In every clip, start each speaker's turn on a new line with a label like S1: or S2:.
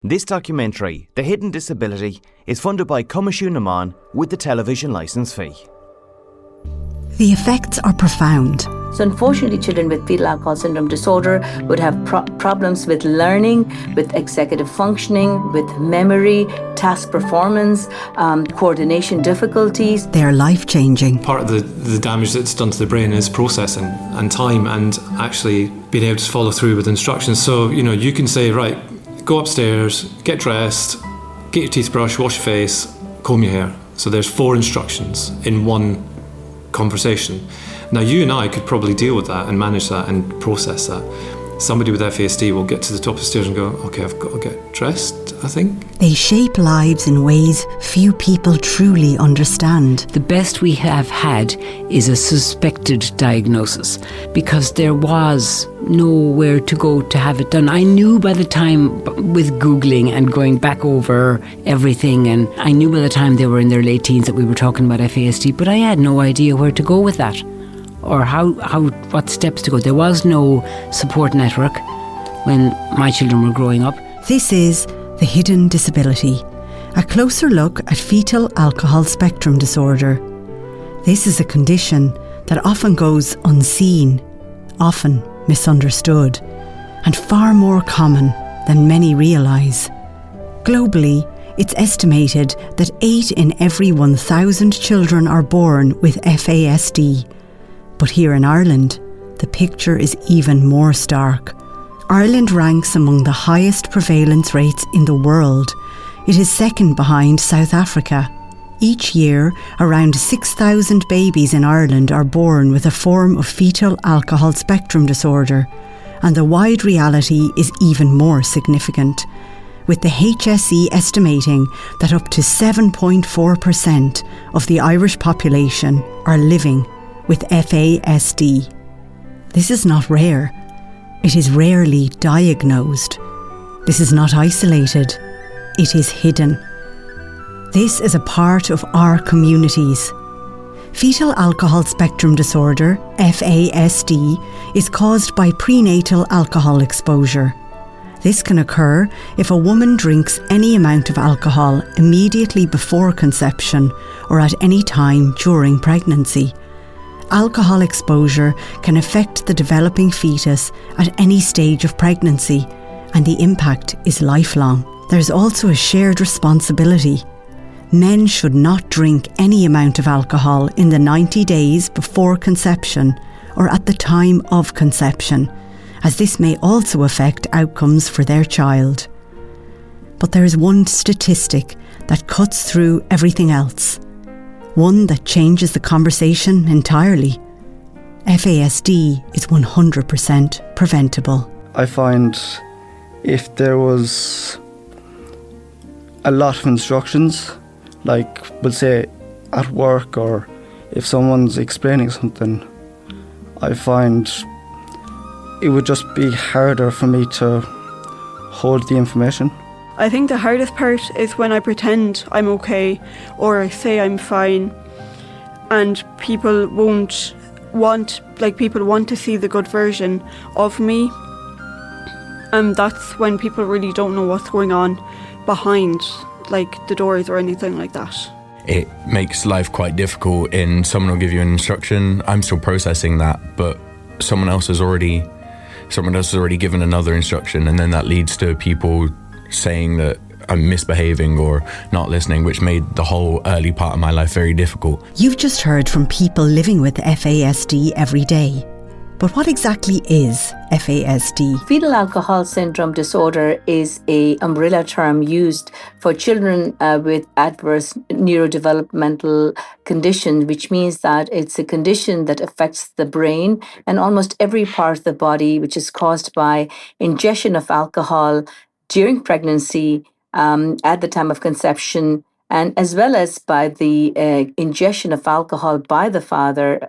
S1: This documentary, The Hidden Disability, is funded by Cumashu Naman with the television licence fee.
S2: The effects are profound.
S3: So unfortunately, children with fetal alcohol syndrome disorder would have problems with learning, with executive functioning, with memory, task performance, coordination difficulties.
S2: They are life-changing.
S4: Part of the damage that's done to the brain is processing and time and actually being able to follow through with instructions. So, you can say, right, go upstairs, get dressed, get your teeth brushed, wash your face, comb your hair. So there's 4 instructions in one conversation. Now you and I could probably deal with that and manage that and process that. Somebody with FASD will get to the top of the stairs and go, okay, I've got to get dressed, I think.
S2: They shape lives in ways few people truly understand.
S5: The best we have had is a suspected diagnosis because there was nowhere to go to have it done. I knew by the time, with Googling and going back over everything, and I knew by the time they were in their late teens that we were talking about FASD, but I had no idea where to go with that. Or what steps to go. There was no support network when my children were growing up.
S2: This is The Hidden Disability, a closer look at fetal alcohol spectrum disorder. This is a condition that often goes unseen, often misunderstood, and far more common than many realise. Globally, it's estimated that 8 in every 1,000 children are born with FASD. But here in Ireland, the picture is even more stark. Ireland ranks among the highest prevalence rates in the world. It is second behind South Africa. Each year, around 6,000 babies in Ireland are born with a form of fetal alcohol spectrum disorder, and the wide reality is even more significant, with the HSE estimating that up to 7.4% of the Irish population are living with FASD. This is not rare. It is rarely diagnosed. This is not isolated. It is hidden. This is a part of our communities. Fetal alcohol spectrum disorder, FASD, is caused by prenatal alcohol exposure. This can occur if a woman drinks any amount of alcohol immediately before conception or at any time during pregnancy. Alcohol exposure can affect the developing fetus at any stage of pregnancy, and the impact is lifelong. There's also a shared responsibility. Men should not drink any amount of alcohol in the 90 days before conception or at the time of conception, as this may also affect outcomes for their child. But there is one statistic that cuts through everything else. One that changes the conversation entirely. FASD is 100% preventable.
S6: I find if there was a lot of instructions, like we'll say at work or if someone's explaining something, I find it would just be harder for me to hold the information.
S7: I think the hardest part is when I pretend I'm okay or I say I'm fine, and people want to see the good version of me, and that's when people really don't know what's going on behind the doors or anything like that.
S8: It makes life quite difficult in someone will give you an instruction, I'm still processing that, but someone else has already given another instruction, and then that leads to people saying that I'm misbehaving or not listening, which made the whole early part of my life very difficult.
S2: You've just heard from people living with FASD every day. But what exactly is FASD?
S3: Fetal alcohol syndrome disorder is an umbrella term used for children with adverse neurodevelopmental condition, which means that it's a condition that affects the brain and almost every part of the body, which is caused by ingestion of alcohol during pregnancy, at the time of conception, and as well as by the ingestion of alcohol by the father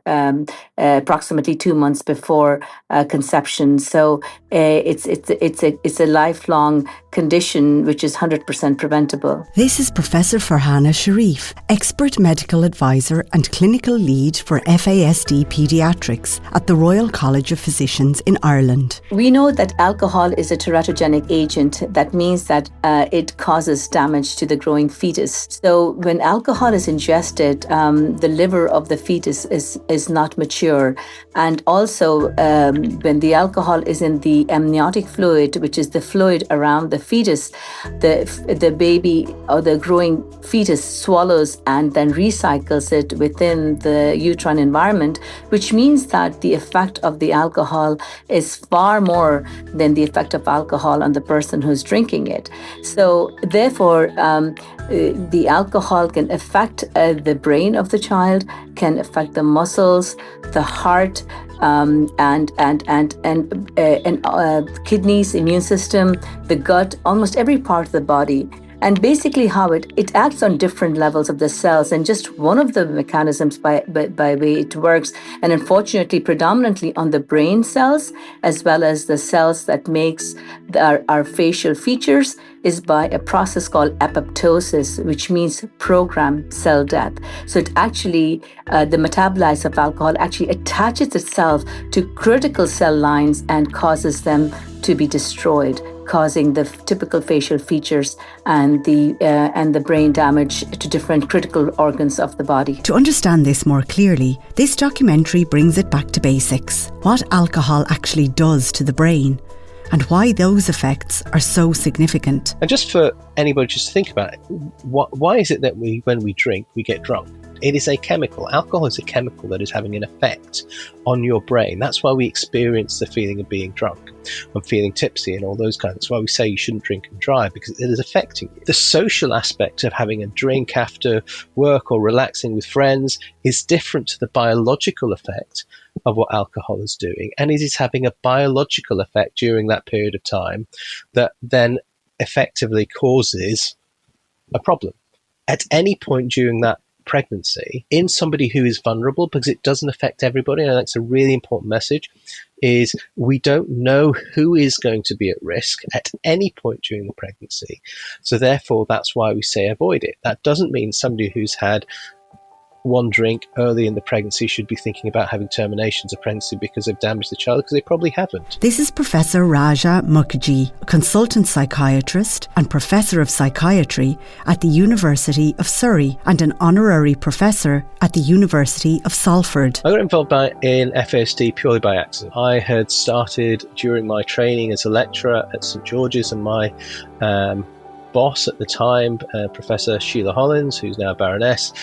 S3: approximately 2 months before conception. So it's a lifelong condition which is 100% preventable.
S2: This is Professor Farhana Sharif, expert medical advisor and clinical lead for FASD Paediatrics at the Royal College of Physicians in Ireland.
S3: We know that alcohol is a teratogenic agent. That means that it causes damage to the growing fetus. So when alcohol is ingested, the liver of the fetus is not mature. And also when the alcohol is in the amniotic fluid, which is the fluid around the fetus, the baby or the growing fetus swallows and then recycles it within the uterine environment, which means that the effect of the alcohol is far more than the effect of alcohol on the person who's drinking it. So therefore, the alcohol can affect the brain of the child, can affect the muscles, the heart, and kidneys, immune system, the gut, almost every part of the body. And basically how it acts on different levels of the cells, and just one of the mechanisms by way it works, and unfortunately predominantly on the brain cells, as well as the cells that makes our facial features, is by a process called apoptosis, which means programmed cell death. So it actually, the metabolites of alcohol actually attaches itself to critical cell lines and causes them to be destroyed, causing the typical facial features and the brain damage to different critical organs of the body.
S2: To understand this more clearly, this documentary brings it back to basics: what alcohol actually does to the brain, and why those effects are so significant.
S9: And just for anybody just to think about it, why is it that when we drink, we get drunk? It is a chemical. Alcohol is a chemical that is having an effect on your brain. That's why we experience the feeling of being drunk and feeling tipsy and all those kinds. That's why we say you shouldn't drink and drive, because it is affecting you. The social aspect of having a drink after work or relaxing with friends is different to the biological effect of what alcohol is doing. And it is having a biological effect during that period of time that then effectively causes a problem. At any point during that pregnancy, in somebody who is vulnerable, because it doesn't affect everybody, and that's a really important message, is we don't know who is going to be at risk at any point during the pregnancy. So therefore, that's why we say avoid it. That doesn't mean somebody who's had one drink early in the pregnancy should be thinking about having terminations of pregnancy because they've damaged the child, because they probably haven't.
S2: This is Professor Raja Mukherjee, a consultant psychiatrist and Professor of Psychiatry at the University of Surrey and an honorary professor at the University of Salford.
S9: I got involved in FASD purely by accident. I had started during my training as a lecturer at St George's, and my boss at the time, Professor Sheila Hollins, who's now a Baroness,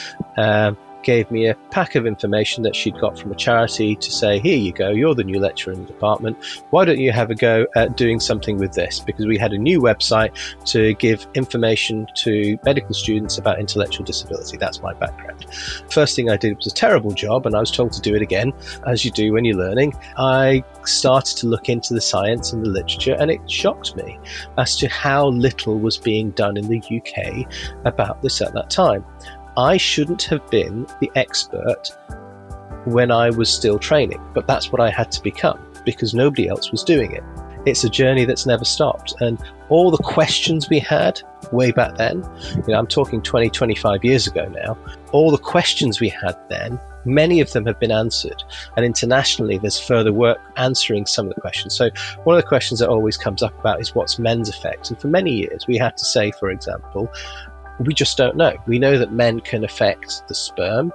S9: gave me a pack of information that she'd got from a charity to say, here you go, you're the new lecturer in the department, why don't you have a go at doing something with this? Because we had a new website to give information to medical students about intellectual disability. That's my background. First thing I did was a terrible job, and I was told to do it again, as you do when you're learning. I started to look into the science and the literature, and it shocked me as to how little was being done in the UK about this at that time. I shouldn't have been the expert when I was still training, but that's what I had to become because nobody else was doing it. It's a journey that's never stopped. And all the questions we had way back then, I'm talking 20, 25 years ago now, all the questions we had then, many of them have been answered. And internationally, there's further work answering some of the questions. So one of the questions that always comes up about is what's men's effect? And for many years, we had to say, for example, we just don't know. We know that men can affect the sperm,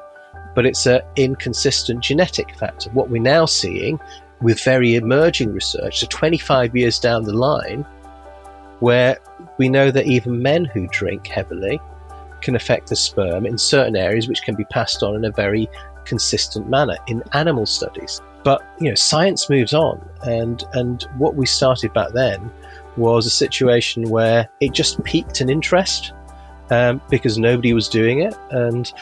S9: but it's an inconsistent genetic factor. What we're now seeing with very emerging research, so 25 years down the line, where we know that even men who drink heavily can affect the sperm in certain areas, which can be passed on in a very consistent manner in animal studies. But science moves on, and what we started back then was a situation where it just piqued an interest. Because nobody was doing it, and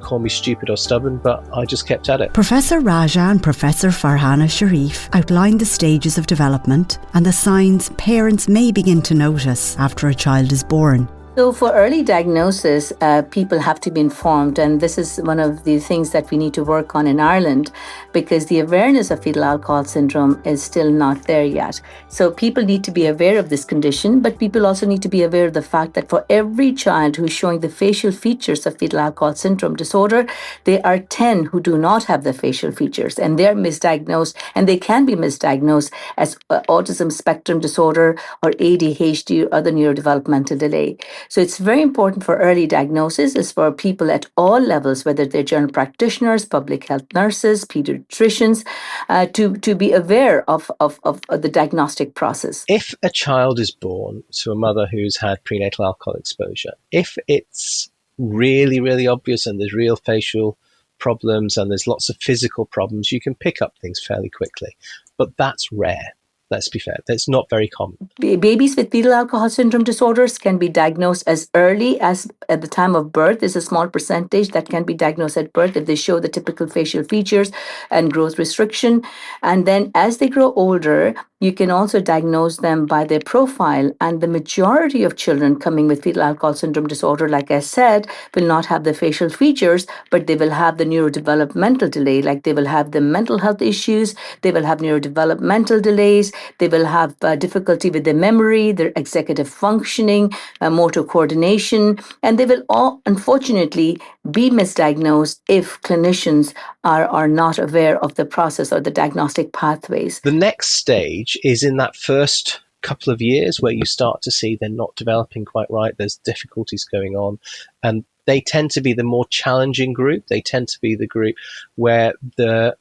S9: call me stupid or stubborn, but I just kept at it.
S2: Professor Raja and Professor Farhana Sharif outlined the stages of development and the signs parents may begin to notice after a child is born.
S3: So, for early diagnosis, people have to be informed, and this is one of the things that we need to work on in Ireland, because the awareness of fetal alcohol syndrome is still not there yet. So, people need to be aware of this condition, but people also need to be aware of the fact that for every child who's showing the facial features of fetal alcohol syndrome disorder, there are 10 who do not have the facial features, and they're misdiagnosed, and they can be misdiagnosed as autism spectrum disorder or ADHD or other neurodevelopmental delay. So it's very important for early diagnosis is for people at all levels, whether they're general practitioners, public health nurses, pediatricians, to be aware of the diagnostic process.
S9: If a child is born to a mother who's had prenatal alcohol exposure, if it's really, really obvious and there's real facial problems and there's lots of physical problems, you can pick up things fairly quickly. But that's rare. Let's be fair, that's not very common.
S3: Babies with fetal alcohol syndrome disorders can be diagnosed as early as at the time of birth. There's a small percentage that can be diagnosed at birth if they show the typical facial features and growth restriction. And then as they grow older, you can also diagnose them by their profile. And the majority of children coming with fetal alcohol syndrome disorder, like I said, will not have the facial features, but they will have the neurodevelopmental delay, like they will have the mental health issues, they will have neurodevelopmental delays, they will have difficulty with their memory, their executive functioning, motor coordination, and they will all, unfortunately, be misdiagnosed if clinicians are not aware of the process or the diagnostic pathways.
S9: The next stage is in that first couple of years where you start to see they're not developing quite right, there's difficulties going on, and they tend to be the more challenging group. They tend to be the group where the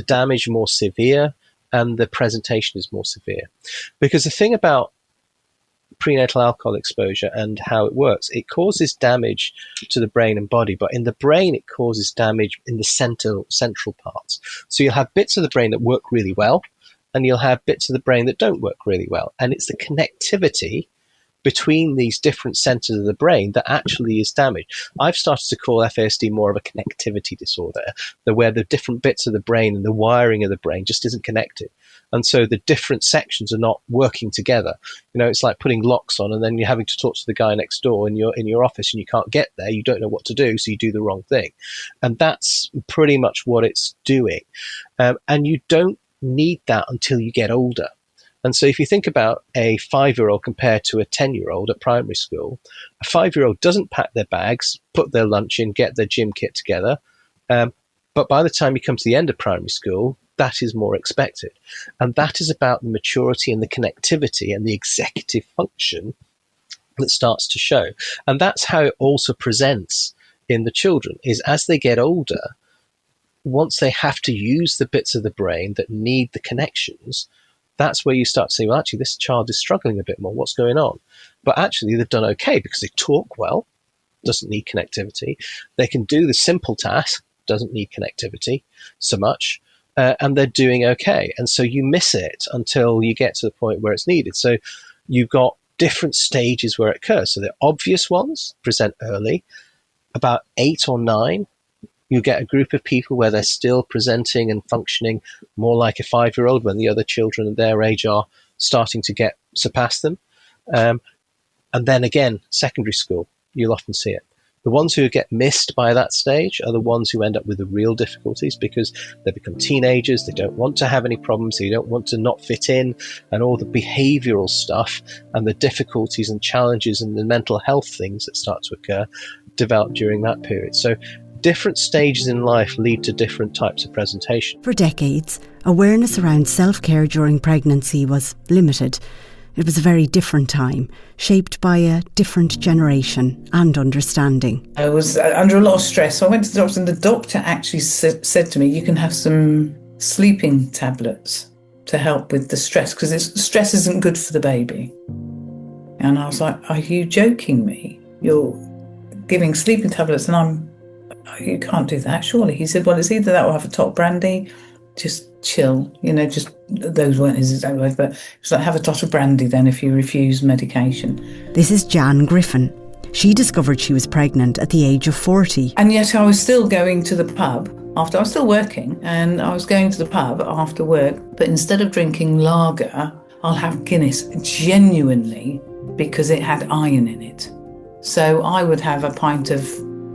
S9: damage more severe and the presentation is more severe. Because the thing about prenatal alcohol exposure and how it works, it causes damage to the brain and body, but in the brain it causes damage in the central parts. So you'll have bits of the brain that work really well, and you'll have bits of the brain that don't work really well. And it's the connectivity between these different centers of the brain that actually is damaged. I've started to call FASD more of a connectivity disorder, where the different bits of the brain and the wiring of the brain just isn't connected. And so the different sections are not working together. You know, it's like putting locks on and then you're having to talk to the guy next door in your office and you can't get there. You don't know what to do, so you do the wrong thing. And that's pretty much what it's doing. And you don't need that until you get older. And so if you think about a 5-year-old compared to a 10-year-old at primary school, a 5-year-old doesn't pack their bags, put their lunch in, get their gym kit together. But by the time you come to the end of primary school, that is more expected. And that is about the maturity and the connectivity and the executive function that starts to show. And that's how it also presents in the children, is as they get older, once they have to use the bits of the brain that need the connections, that's where you start to say, well, actually, this child is struggling a bit more. What's going on? But actually, they've done okay because they talk well, doesn't need connectivity. They can do the simple task, doesn't need connectivity so much, and they're doing okay. And so you miss it until you get to the point where it's needed. So you've got different stages where it occurs. So the obvious ones present early. About 8 or 9, you get a group of people where they're still presenting and functioning more like a 5-year-old when the other children at their age are starting to surpass them. And then again, secondary school, you'll often see it. The ones who get missed by that stage are the ones who end up with the real difficulties because they become teenagers, they don't want to have any problems, they don't want to not fit in, and all the behavioral stuff and the difficulties and challenges and the mental health things that start to occur develop during that period. So different stages in life lead to different types of presentation.
S2: For decades, awareness around self-care during pregnancy was limited. It was a very different time, shaped by a different generation and understanding.
S10: I was under a lot of stress, so I went to the doctor, and the doctor actually said to me, you can have some sleeping tablets to help with the stress, because stress isn't good for the baby. And I was like, are you joking me? You're giving sleeping tablets and you can't do that, surely. He said, well, it's either that or have a tot brandy, just chill, just, those weren't his exact words, but it's like, have a tot of brandy then if you refuse medication.
S2: This is Jan Griffin. She discovered she was pregnant at the age of 40.
S10: And yet I was still going to the pub after, I was still working, and I was going to the pub after work, but instead of drinking lager, I'll have Guinness, genuinely, because it had iron in it. So I would have a pint of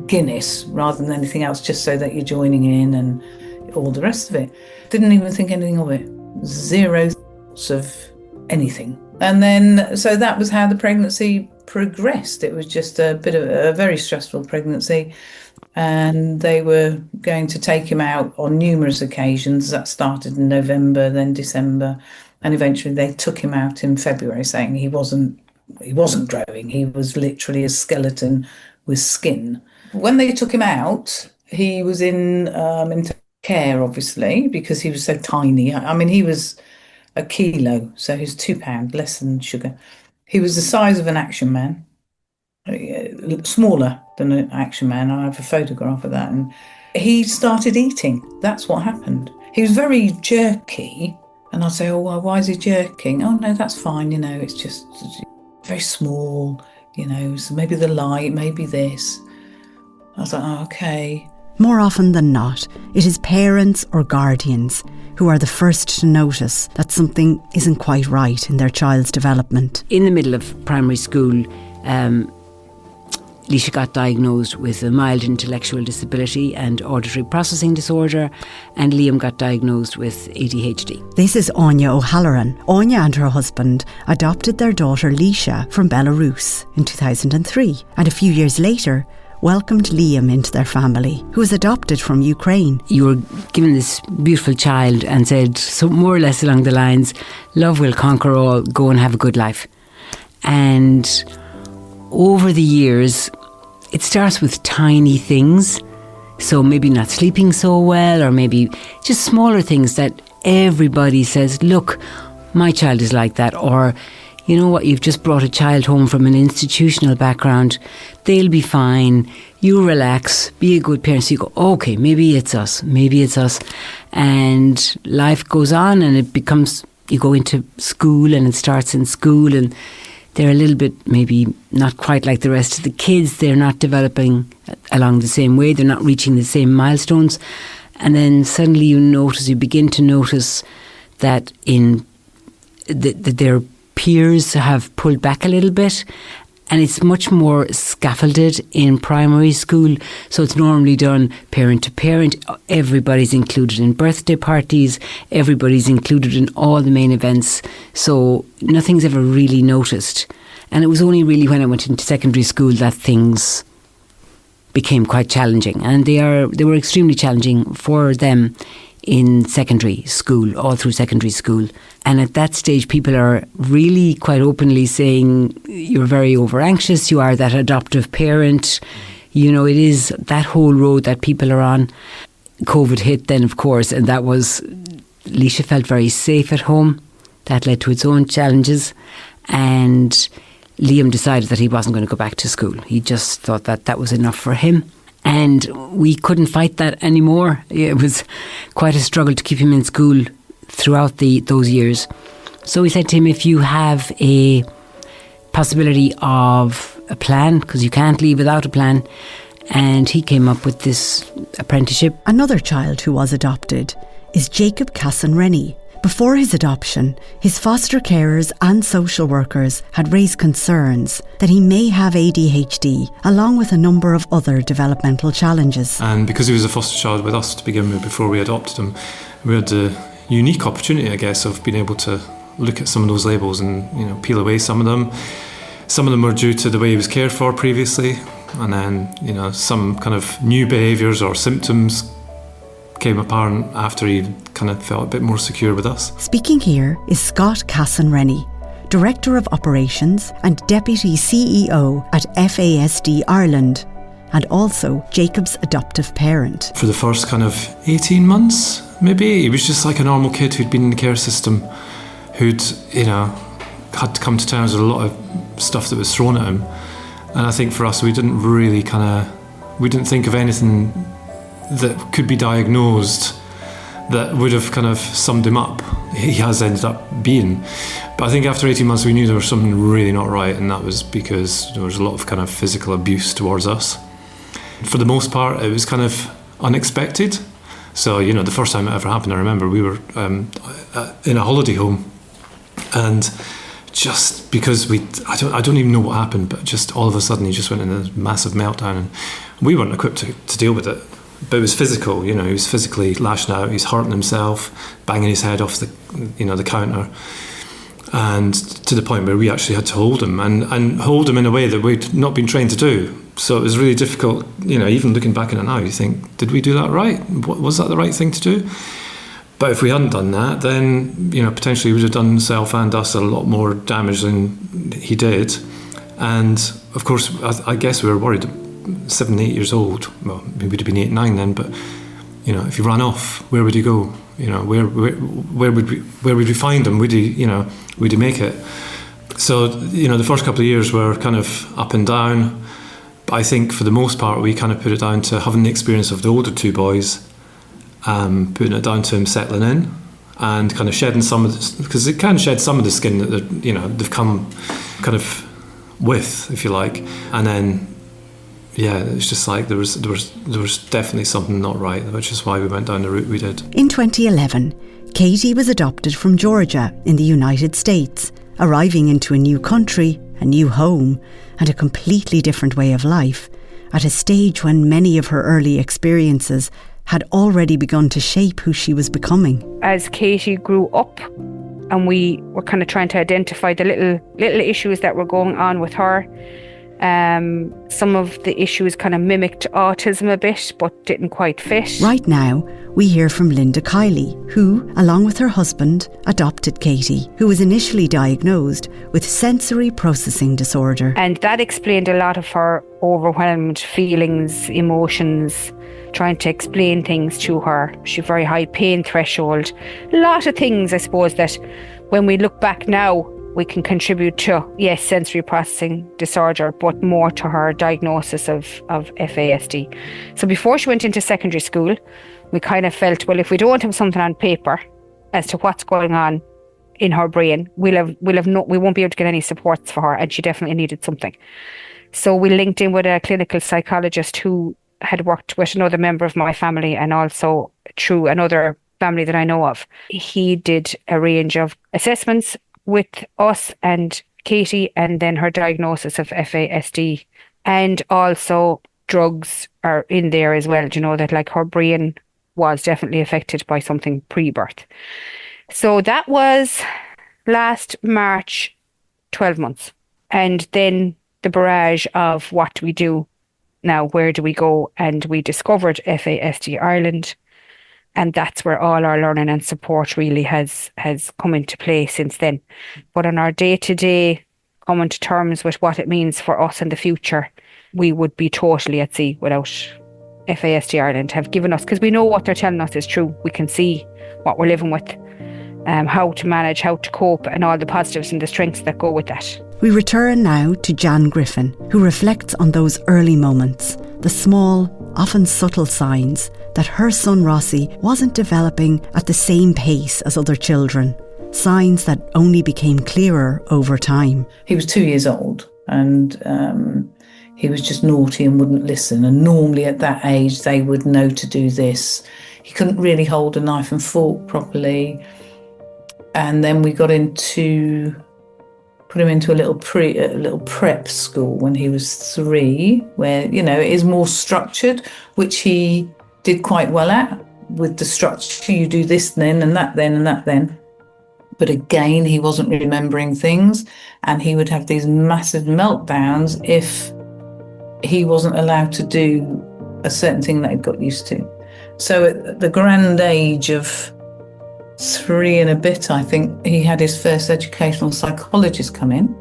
S10: Guinness rather than anything else, just so that you're joining in and all the rest of it. Didn't even think anything of it. Zero thoughts of anything. And then, so that was how the pregnancy progressed. It was just a bit of a very stressful pregnancy. And they were going to take him out on numerous occasions. That started in November, then December. And eventually they took him out in February, saying he wasn't growing. He was literally a skeleton with skin. When they took him out, he was in care, obviously, because he was so tiny. I mean, he was a kilo, so he was 2 pounds, less than sugar. He was the size of an Action Man, smaller than an Action Man. I have a photograph of that. And he started eating. That's what happened. He was very jerky. And I'd say, oh, well, why is he jerking? Oh, no, that's fine. It's just very small, so maybe the light, maybe this. I was like, oh, okay.
S2: More often than not, it is parents or guardians who are the first to notice that something isn't quite right in their child's development.
S5: In the middle of primary school, Leisha got diagnosed with a mild intellectual disability and auditory processing disorder, and Liam got diagnosed with ADHD.
S2: This is Anya O'Halloran. Anya and her husband adopted their daughter Leisha from Belarus in 2003, and a few years later welcomed Liam into their family, who was adopted from Ukraine.
S5: You were given this beautiful child and said, so more or less along the lines, love will conquer all, go and have a good life. And over the years, it starts with tiny things. So maybe not sleeping so well, or maybe just smaller things that everybody says, look, my child is like that. Or, you know what, you've just brought a child home from an institutional background. They'll be fine. You relax, be a good parent. So you go, okay, maybe it's us. And life goes on, and it becomes, you go into school and it starts in school, and they're a little bit maybe not quite like the rest of the kids. They're not developing along the same way. They're not reaching the same milestones. And then suddenly you begin to notice that their peers have pulled back a little bit, and it's much more scaffolded in primary school. So it's normally done parent to parent. Everybody's included in birthday parties. Everybody's included in all the main events. So nothing's ever really noticed. And it was only really when I went into secondary school that things became quite challenging. And they were extremely challenging for them in secondary school, all through secondary school. And at that stage, people are really quite openly saying, you're very over anxious, you are that adoptive parent. It is that whole road that people are on. COVID hit then, of course, and that was, Leisha felt very safe at home. That led to its own challenges. And Liam decided that he wasn't going to go back to school. He just thought that was enough for him. And we couldn't fight that anymore. It was quite a struggle to keep him in school throughout those years. So we said to him, if you have a possibility of a plan, because you can't leave without a plan, and he came up with this apprenticeship.
S2: Another child who was adopted is Jacob Casson-Rennie. Before his adoption, his foster carers and social workers had raised concerns that he may have ADHD, along with a number of other developmental challenges.
S4: And because he was a foster child with us to begin with, before we adopted him, we had the unique opportunity, I guess, of being able to look at some of those labels and peel away some of them. Some of them were due to the way he was cared for previously, and then some kind of new behaviours or symptoms came apparent after he kind of felt a bit more secure with us.
S2: Speaking here is Scott Casson-Rennie, Director of Operations and Deputy CEO at FASD Ireland, and also Jacob's adoptive parent.
S4: For the first kind of 18 months, maybe, he was just like a normal kid who'd been in the care system, who'd, had to come to terms with a lot of stuff that was thrown at him. And I think for us, we didn't think of anything that could be diagnosed that would have kind of summed him up. He has ended up being. But I think after 18 months we knew there was something really not right, and that was because there was a lot of kind of physical abuse towards us. For the most part, it was kind of unexpected. So, the first time it ever happened, I remember we were in a holiday home, and just because I don't even know what happened, but just all of a sudden he just went in a massive meltdown, and we weren't equipped to deal with it. But it was physical, he was physically lashing out, he's hurting himself, banging his head off the counter, and to the point where we actually had to hold him and hold him in a way that we'd not been trained to do. So it was really difficult, even looking back on it now, you think, did we do that right? Was that the right thing to do? But if we hadn't done that, then, potentially we would have done himself and us a lot more damage than he did. And of course, I guess we were worried. 7, 8 years old, well, he would have been 8, 9 then, but if he ran off, where would he go? Where would we find him? Would he make it? So the first couple of years were kind of up and down, but I think for the most part we kind of put it down to having the experience of the older 2 boys, putting it down to him settling in and kind of shedding some of this, because it can shed some of the skin that they've come kind of with, if you like, and then. Yeah, it's just like there was definitely something not right, which is why we went down the route we did.
S2: In 2011, Katie was adopted from Georgia in the United States, arriving into a new country, a new home, and a completely different way of life, at a stage when many of her early experiences had already begun to shape who she was becoming.
S11: As Katie grew up, and we were kind of trying to identify the little issues that were going on with her, some of the issues kind of mimicked autism a bit, but didn't quite fit.
S2: Right now, we hear from Linda Kiley, who, along with her husband, adopted Katie, who was initially diagnosed with sensory processing disorder.
S11: And that explained a lot of her overwhelmed feelings, emotions, trying to explain things to her. She had a very high pain threshold. A lot of things, I suppose, that when we look back now, we can contribute to, yes, sensory processing disorder, but more to her diagnosis of FASD. So before she went into secondary school, we kind of felt, well, if we don't have something on paper as to what's going on in her brain, we won't be able to get any supports for her, and she definitely needed something. So we linked in with a clinical psychologist who had worked with another member of my family and also through another family that I know of. He did a range of assessments with us and Katie, and then her diagnosis of FASD, and also drugs are in there as well. That like her brain was definitely affected by something pre-birth. So that was last March, 12 months. And then the barrage of what do we do now, where do we go? And we discovered FASD Ireland. And that's where all our learning and support really has come into play since then. But on our day-to-day, coming to terms with what it means for us in the future, we would be totally at sea without FASD Ireland have given us, because we know what they're telling us is true. We can see what we're living with, how to manage, how to cope, and all the positives and the strengths that go with that.
S2: We return now to Jan Griffin, who reflects on those early moments, the small, often subtle signs that her son Rossi wasn't developing at the same pace as other children, signs that only became clearer over time.
S10: He was 2 years old, and he was just naughty and wouldn't listen, and normally at that age they would know to do this. He couldn't really hold a knife and fork properly, and then we put him into a little prep school when he was 3, where it is more structured, which he did quite well at. With the structure, you do this then and that then and that then. But again, he wasn't remembering things, and he would have these massive meltdowns if he wasn't allowed to do a certain thing that he'd got used to. So at the grand age of 3 and a bit, I think, he had his first educational psychologist come in,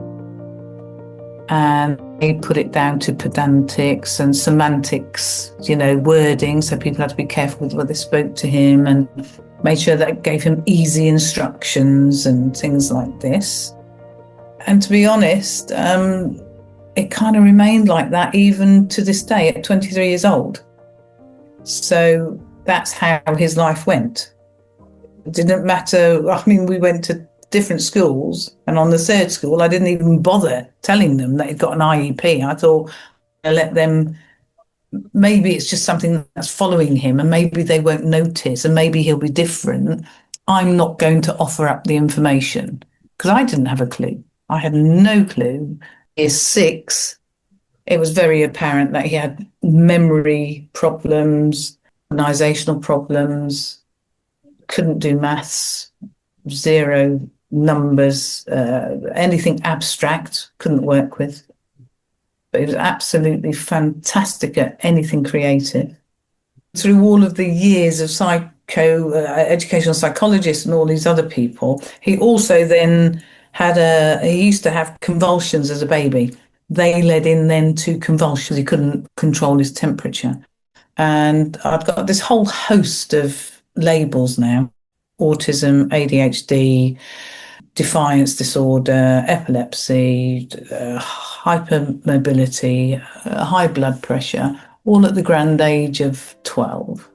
S10: and he put it down to pedantics and semantics, wording, so people had to be careful with what they spoke to him, and made sure that it gave him easy instructions and things like this. And to be honest, it kind of remained like that even to this day at 23 years old. So that's how his life went. It didn't matter. We went to different schools, and on the 3rd school, I didn't even bother telling them that he'd got an IEP. I thought I'd let them, maybe it's just something that's following him, and maybe they won't notice, and maybe he'll be different. I'm not going to offer up the information, because I didn't have a clue. I had no clue. Year 6, it was very apparent that he had memory problems, organisational problems, couldn't do maths, 0 numbers, anything abstract, couldn't work with. But he was absolutely fantastic at anything creative. Through all of the years of educational psychologists and all these other people, he also then he used to have convulsions as a baby. They led in then to convulsions. He couldn't control his temperature. And I've got this whole host of labels now: autism, ADHD, defiance disorder, epilepsy, hypermobility, high blood pressure, all at the grand age of 12.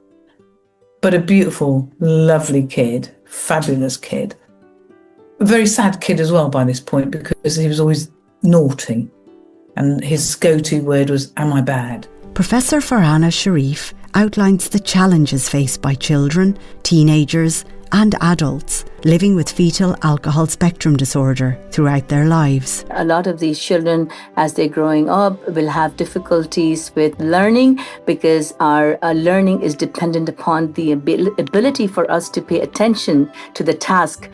S10: But a beautiful, lovely kid, fabulous kid. A very sad kid as well by this point, because he was always naughty. And his go-to word was, "Am I bad?"
S2: Professor Farhana Sharif outlines the challenges faced by children, teenagers and adults living with fetal alcohol spectrum disorder throughout their lives.
S3: A lot of these children, as they're growing up, will have difficulties with learning, because our learning is dependent upon the ability for us to pay attention to the task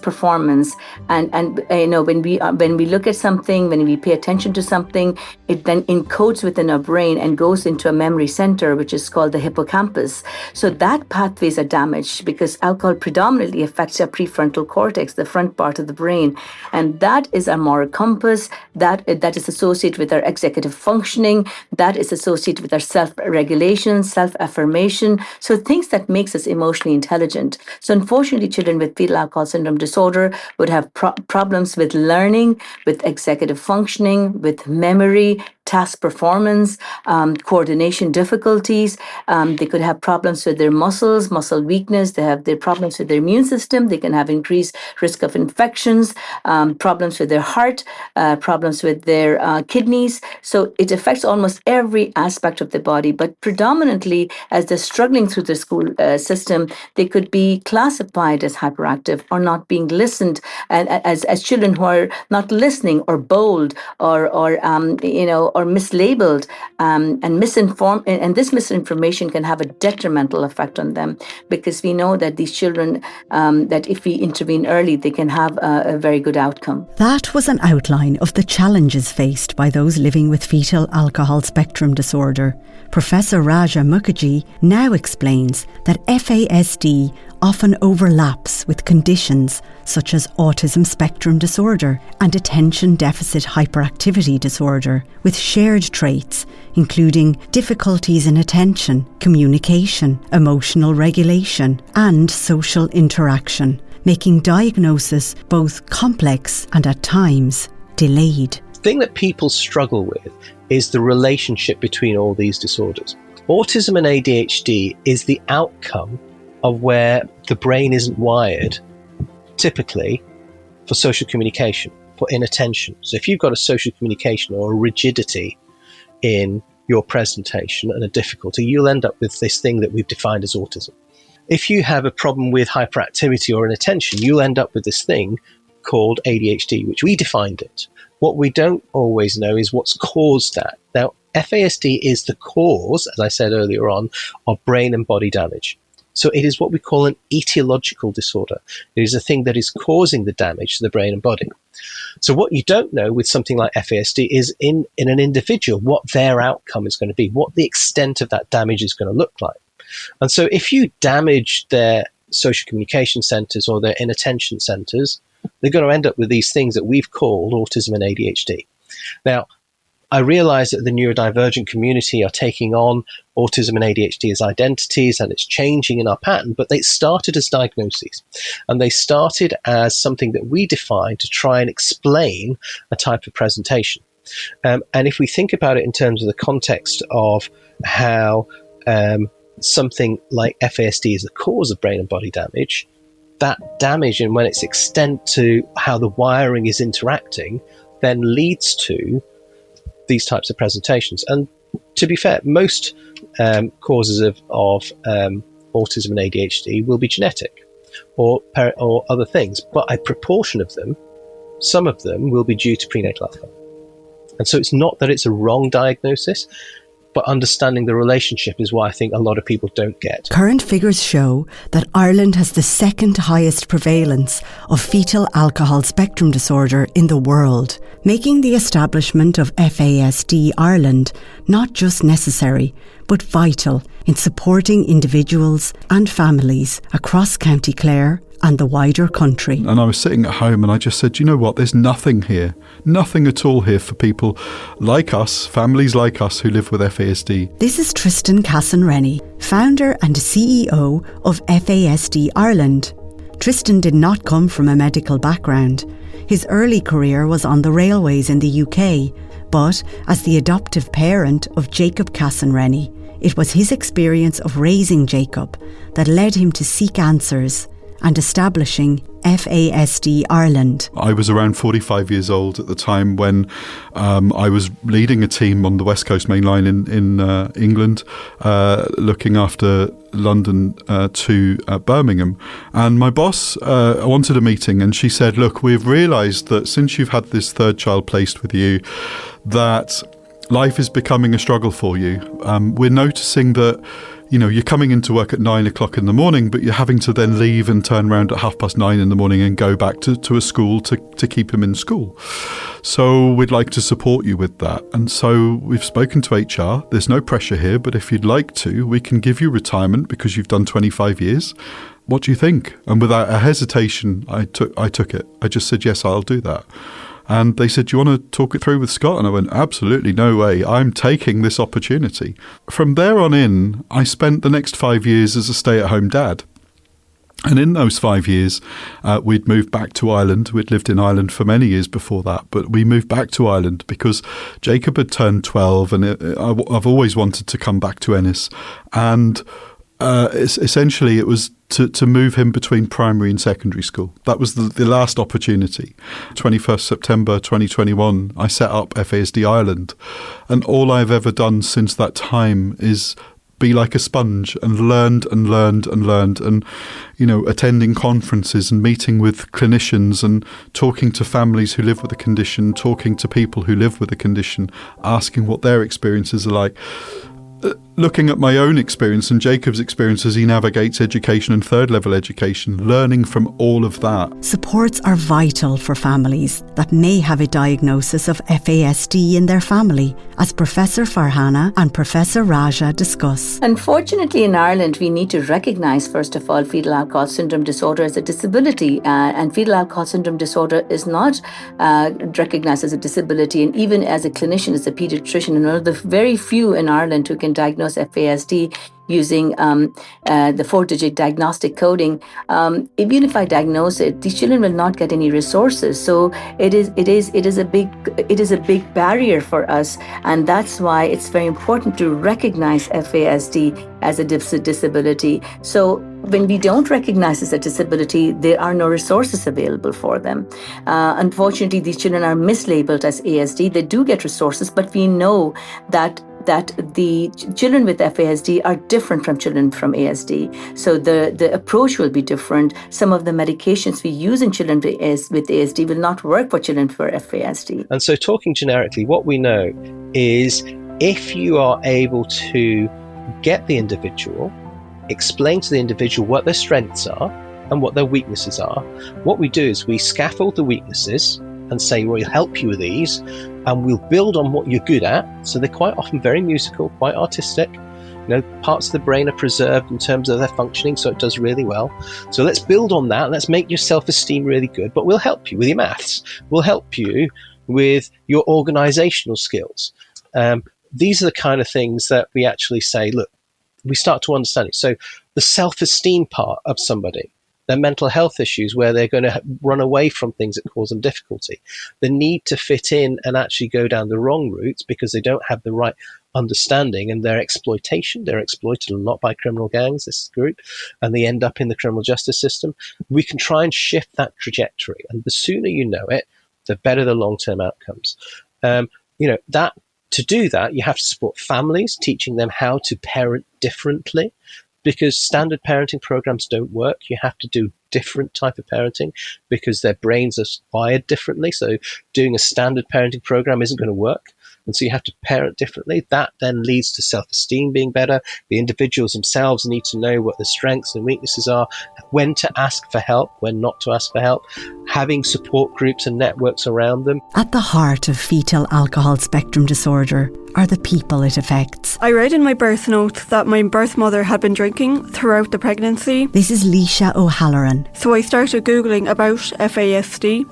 S3: performance, and when we look at something, when we pay attention to something, it then encodes within our brain and goes into a memory center, which is called the hippocampus. So that pathways are damaged, because alcohol predominantly affects our prefrontal cortex, the front part of the brain, and that is our moral compass, that is associated with our executive functioning, that is associated with our self-regulation, self-affirmation, so things that makes us emotionally intelligent. So unfortunately, children with fetal alcohol syndrome disorder would have problems with learning, with executive functioning, with memory, task performance, coordination difficulties. They could have problems with their muscles, muscle weakness. They have their problems with their immune system. They can have increased risk of infections, problems with their heart, problems with their kidneys. So it affects almost every aspect of the body, but predominantly as they're struggling through the school system, they could be classified as hyperactive or not being listened, and as children who are not listening, or bold, or mislabeled, and misinformed, and this misinformation can have a detrimental effect on them, because we know that these children, that if we intervene early, they can have a very good outcome.
S2: That was an outline of the challenges faced by those living with fetal alcohol spectrum disorder. Professor Raja Mukherjee now explains that FASD often overlaps with conditions such as autism spectrum disorder and attention deficit hyperactivity disorder, with shared traits including difficulties in attention, communication, emotional regulation and social interaction, making diagnosis both complex and at times delayed.
S9: The thing that people struggle with is the relationship between all these disorders. Autism and ADHD is the outcome of where the brain isn't wired, typically, for social communication, for inattention. So if you've got a social communication or a rigidity in your presentation and a difficulty, you'll end up with this thing that we've defined as autism. If you have a problem with hyperactivity or inattention, you'll end up with this thing called ADHD, which we defined it. What we don't always know is what's caused that. Now, FASD is the cause, as I said earlier on, of brain and body damage. So it is what we call an etiological disorder. It is a thing that is causing the damage to the brain and body. So what you don't know with something like FASD is in an individual what their outcome is going to be, what the extent of that damage is going to look like. And so if you damage their social communication centers or their inattention centers, they're going to end up with these things that we've called autism and ADHD. Now, I realize that the neurodivergent community are taking on autism and ADHD as identities, and it's changing in our pattern, but they started as diagnoses, and they started as something that we defined to try and explain a type of presentation. And if we think about it in terms of the context of how something like FASD is the cause of brain and body damage, that damage, and when its extent to how the wiring is interacting, then leads to these types of presentations. And to be fair, most causes of autism and ADHD will be genetic or other things, but a proportion of them some of them will be due to prenatal alcohol. And so it's not that it's a wrong diagnosis, but understanding the relationship is why I think a lot of people don't get.
S2: Current figures show that Ireland has the second highest prevalence of fetal alcohol spectrum disorder in the world, making the establishment of FASD Ireland not just necessary, but vital in supporting individuals and families across County Clare and the wider country.
S12: And I was sitting at home and I just said, you know what, there's nothing here, nothing at all here for people like us, families like us who live with FASD.
S2: This is Tristan Casson-Rennie, founder and CEO of FASD Ireland. Tristan did not come from a medical background. His early career was on the railways in the UK, but as the adoptive parent of Jacob Casson-Rennie, it was his experience of raising Jacob that led him to seek answers and establishing FASD Ireland.
S12: I was around 45 years old at the time when I was leading a team on the West Coast Main Line in England, looking after London to Birmingham. And my boss wanted a meeting, and she said, look, we've realised that since you've had this third child placed with you, that life is becoming a struggle for you. We're noticing that you're coming into work at 9 o'clock in the morning, but you're having to then leave and turn around at 9:30 in the morning and go back to a school to keep him in school. So we'd like to support you with that. And so we've spoken to HR. There's no pressure here, but if you'd like to, we can give you retirement because you've done 25 years. What do you think? And without a hesitation, I took it. I just said, yes, I'll do that. And they said, do you want to talk it through with Scott? And I went, absolutely, no way. I'm taking this opportunity. From there on in, I spent the next 5 years as a stay-at-home dad. And in those 5 years, we'd moved back to Ireland. We'd lived in Ireland for many years before that, but we moved back to Ireland because Jacob had turned 12 and I've always wanted to come back to Ennis. And essentially it was to move him between primary and secondary school. That was the last opportunity. 21st September 2021, I set up FASD Ireland. And all I've ever done since that time is be like a sponge and learned and attending conferences and meeting with clinicians and talking to families who live with a condition, talking to people who live with a condition, asking what their experiences are like. Looking at my own experience and Jacob's experience as he navigates education and third level education, learning from all of that.
S2: Supports are vital for families that may have a diagnosis of FASD in their family, as Professor Farhana and Professor Raja discuss.
S3: Unfortunately, in Ireland, we need to recognise, first of all, fetal alcohol syndrome disorder as a disability, and fetal alcohol syndrome disorder is not recognised as a disability. And even as a clinician, as a paediatrician, and one of the very few in Ireland who can diagnose FASD using the 4-digit diagnostic coding. Even if I diagnose it, these children will not get any resources. So it is a big barrier for us, and that's why it's very important to recognize FASD as a disability. So when we don't recognize as a disability, there are no resources available for them. Unfortunately, these children are mislabeled as ASD. They do get resources, but we know that the children with FASD are different from children from ASD. So the approach will be different. Some of the medications we use in children with ASD will not work for children for FASD.
S9: And so talking generically, what we know is if you are able to get the individual, explain to the individual what their strengths are and what their weaknesses are, what we do is we scaffold the weaknesses and say, we'll help you with these, and we'll build on what you're good at. So they're quite often very musical, quite artistic. Parts of the brain are preserved in terms of their functioning, so it does really well. So let's build on that. Let's make your self-esteem really good, but we'll help you with your maths. We'll help you with your organizational skills. These are the kind of things that we actually say, look, we start to understand it. So the self-esteem part of somebody, their mental health issues where they're going to run away from things that cause them difficulty, the need to fit in and actually go down the wrong routes because they don't have the right understanding, and their exploitation, they're exploited a lot by criminal gangs, this group, and they end up in the criminal justice system. We can try and shift that trajectory, and the sooner you know it, the better the long-term outcomes. To do that, you have to support families, teaching them how to parent differently. because standard parenting programs don't work. You have to do different type of parenting because their brains are wired differently. So doing a standard parenting program isn't going to work. And so you have to parent differently. That then leads to self-esteem being better. The individuals themselves need to know what their strengths and weaknesses are, when to ask for help, when not to ask for help, having support groups and networks around them.
S2: At the heart of fetal alcohol spectrum disorder are the people it affects.
S7: I read in my birth note that my birth mother had been drinking throughout the pregnancy.
S2: This is Leisha O'Halloran.
S7: So I started Googling about FASD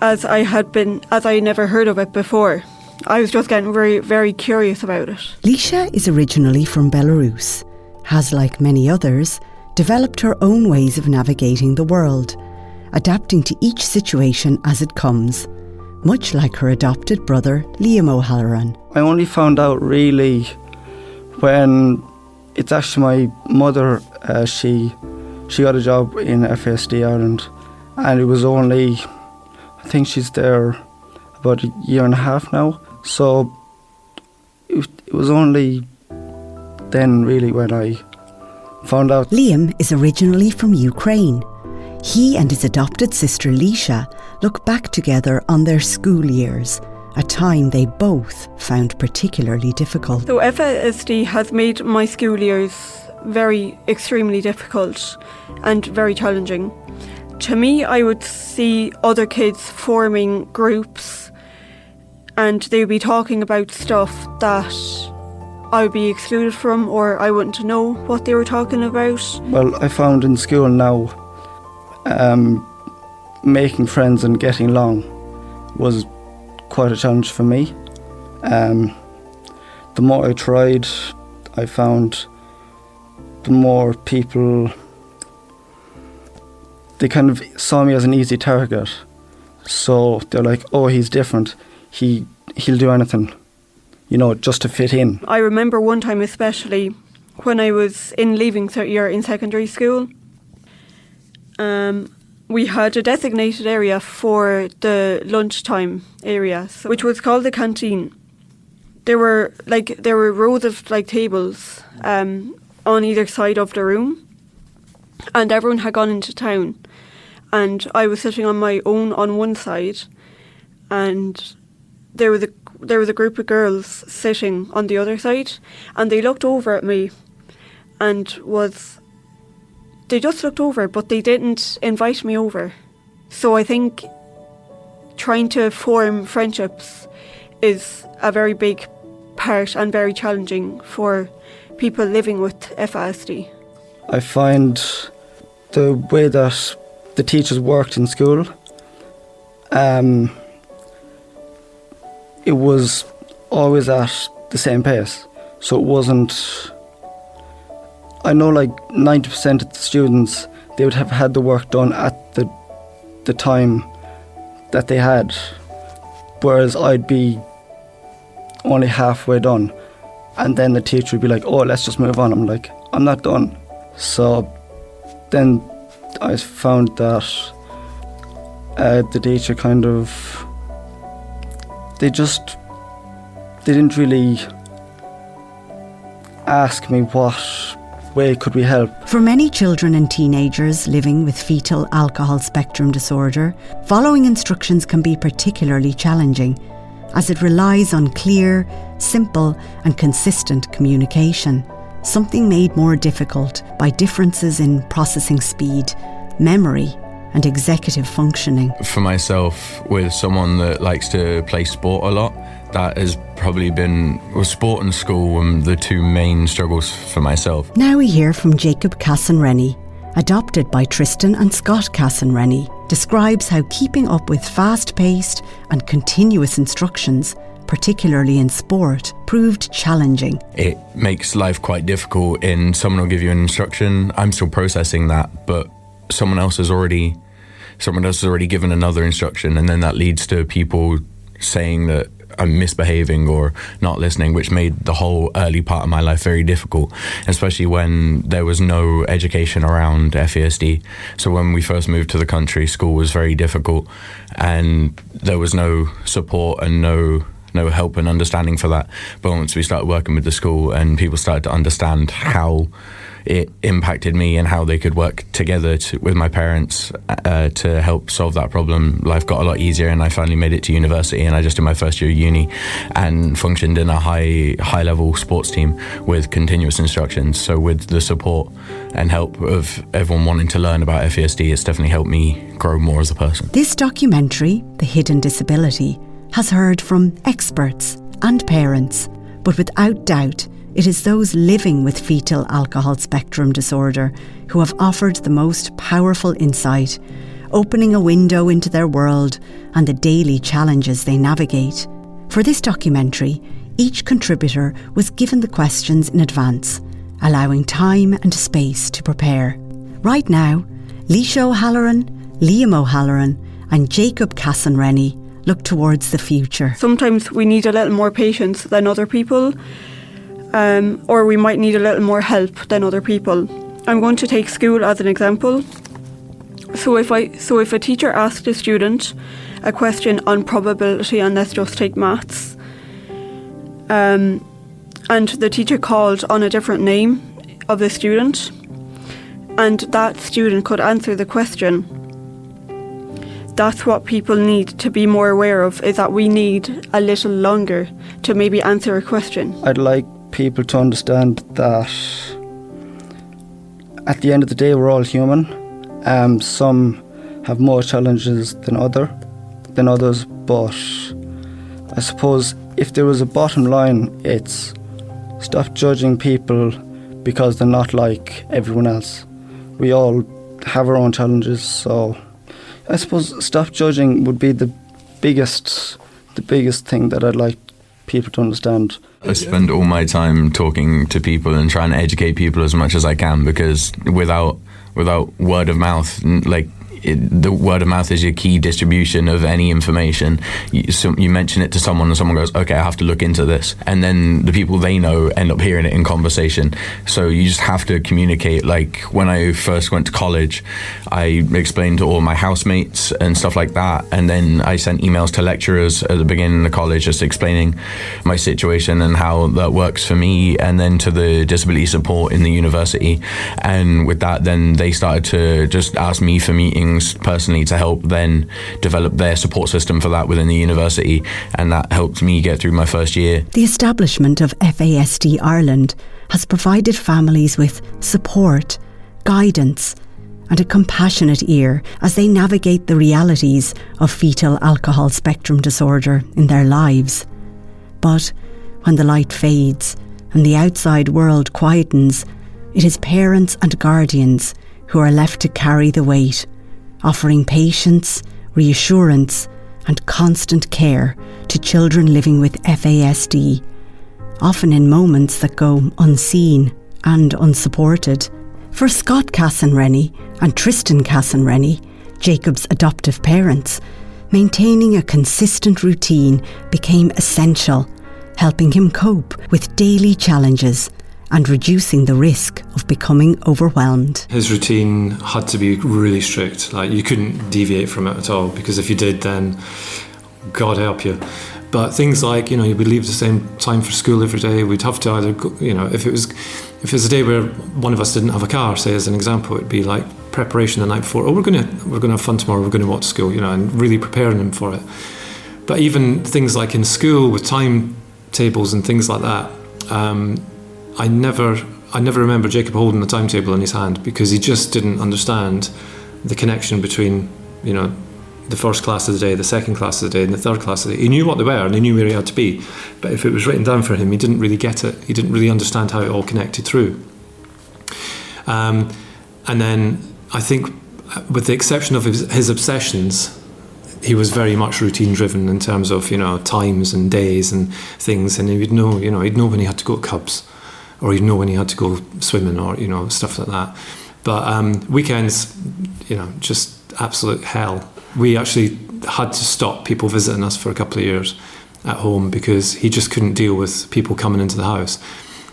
S7: as I never heard of it before. I was just getting very, very curious about it.
S2: Leisha is originally from Belarus, has, like many others, developed her own ways of navigating the world, adapting to each situation as it comes, much like her adopted brother Liam O'Halloran.
S6: I only found out really when it's actually my mother, she got a job in FASD Ireland, and it was only, I think she's there about a year and a half now. So it was only then really when I found out.
S2: Liam is originally from Ukraine. He and his adopted sister Leisha look back together on their school years, a time they both found particularly difficult.
S7: So FASD has made my school years extremely difficult and very challenging. To me, I would see other kids forming groups and they would be talking about stuff that I would be excluded from, or I wouldn't know what they were talking about.
S6: Well, I found in school now, making friends and getting along was quite a challenge for me. The more I tried, I found the more people, they kind of saw me as an easy target. So they're like, oh, he's different. He'll do anything, just to fit in.
S7: I remember one time especially when I was in leaving third year in secondary school. We had a designated area for the lunchtime area, which was called the canteen. There were rows of tables on either side of the room, and everyone had gone into town, and I was sitting on my own on one side, and there was a group of girls sitting on the other side, and they looked over at me and they just looked over, but they didn't invite me over. So I think trying to form friendships is a very big part and very challenging for people living with FASD.
S6: I find the way that the teachers worked in school, it was always at the same pace. So it wasn't, I know 90% of the students, they would have had the work done at the time that they had, whereas I'd be only halfway done, and then the teacher would be like, oh, let's just move on. I'm like, I'm not done. So then I found that the teacher kind of, they didn't really ask me what way could we help.
S2: For many children and teenagers living with fetal alcohol spectrum disorder, following instructions can be particularly challenging, as it relies on clear, simple and consistent communication, something made more difficult by differences in processing speed, memory and executive functioning.
S8: For myself, with someone that likes to play sport a lot, that has probably been, sport and school, the two main struggles for myself.
S2: Now we hear from Jacob Casson-Rennie, adopted by Tristan and Scott Casson-Rennie, describes how keeping up with fast-paced and continuous instructions, particularly in sport, proved challenging.
S8: It makes life quite difficult in someone will give you an instruction, I'm still processing that, but someone else has already given another instruction, and then that leads to people saying that I'm misbehaving or not listening, which made the whole early part of my life very difficult, especially when there was no education around FASD. So when we first moved to the country, school was very difficult and there was no support and no no help and understanding for that. But once we started working with the school and people started to understand how it impacted me and how they could work together with my parents to help solve that problem, life got a lot easier, and I finally made it to university, and I just did my first year of uni and functioned in a high level sports team with continuous instructions. So with the support and help of everyone wanting to learn about FASD, it's definitely helped me grow more as a person.
S2: This documentary, The Hidden Disability, has heard from experts and parents, but without doubt it is those living with fetal alcohol spectrum disorder who have offered the most powerful insight, opening a window into their world and the daily challenges they navigate. For this documentary, each contributor was given the questions in advance, allowing time and space to prepare. Right now, Leisha O'Halloran, Liam O'Halloran and Jacob Casson-Rennie look towards the future.
S7: Sometimes we need a little more patience than other people, or we might need a little more help than other people. I'm going to take school as an example. So if a teacher asked a student a question on probability, and let's just take maths, and the teacher called on a different name of the student, and that student could answer the question, that's what people need to be more aware of, is that we need a little longer to maybe answer a question.
S6: I'd like people to understand that at the end of the day we're all human. Some have more challenges than others, but I suppose if there was a bottom line, it's stop judging people because they're not like everyone else. We all have our own challenges, so I suppose stop judging would be the biggest thing that I'd like people to understand.
S8: I spend all my time talking to people and trying to educate people as much as I can, because without word of mouth, the word of mouth is your key distribution of any information. You mention it to someone and someone goes, okay, I have to look into this. And then the people they know end up hearing it in conversation. So you just have to communicate. Like when I first went to college, I explained to all my housemates and stuff like that. And then I sent emails to lecturers at the beginning of college just explaining my situation and how that works for me, and then to the disability support in the university. And with that, then they started to just ask me for meetings personally to help then develop their support system for that within the university, and that helped me get through my first year.
S2: The establishment of FASD Ireland has provided families with support, guidance and a compassionate ear as they navigate the realities of fetal alcohol spectrum disorder in their lives. But when the light fades and the outside world quietens, it is parents and guardians who are left to carry the weight, offering patience, reassurance and constant care to children living with FASD, often in moments that go unseen and unsupported. For Scott Casson-Rennie and Tristan Casson-Rennie, Jacob's adoptive parents, maintaining a consistent routine became essential, helping him cope with daily challenges and reducing the risk of becoming overwhelmed.
S4: His routine had to be really strict. Like, you couldn't deviate from it at all, because if you did, then God help you. But things like, you would leave at the same time for school every day. We'd have to either go, if it was a day where one of us didn't have a car, say as an example, it'd be like preparation the night before. Oh, we're going to have fun tomorrow. We're going to walk to school, and really preparing them for it. But even things like in school with timetables and things like that, I never remember Jacob holding the timetable in his hand, because he just didn't understand the connection between, the first class of the day, the second class of the day, and the third class of the day. He knew what they were and he knew where he had to be, but if it was written down for him, he didn't really get it. He didn't really understand how it all connected through. And then I think, with the exception of his obsessions, he was very much routine driven in terms of, times and days and things, and he'd know when he had to go to Cubs, or he'd know when he had to go swimming, or stuff like that. But weekends, just absolute hell. We actually had to stop people visiting us for a couple of years at home, because he just couldn't deal with people coming into the house.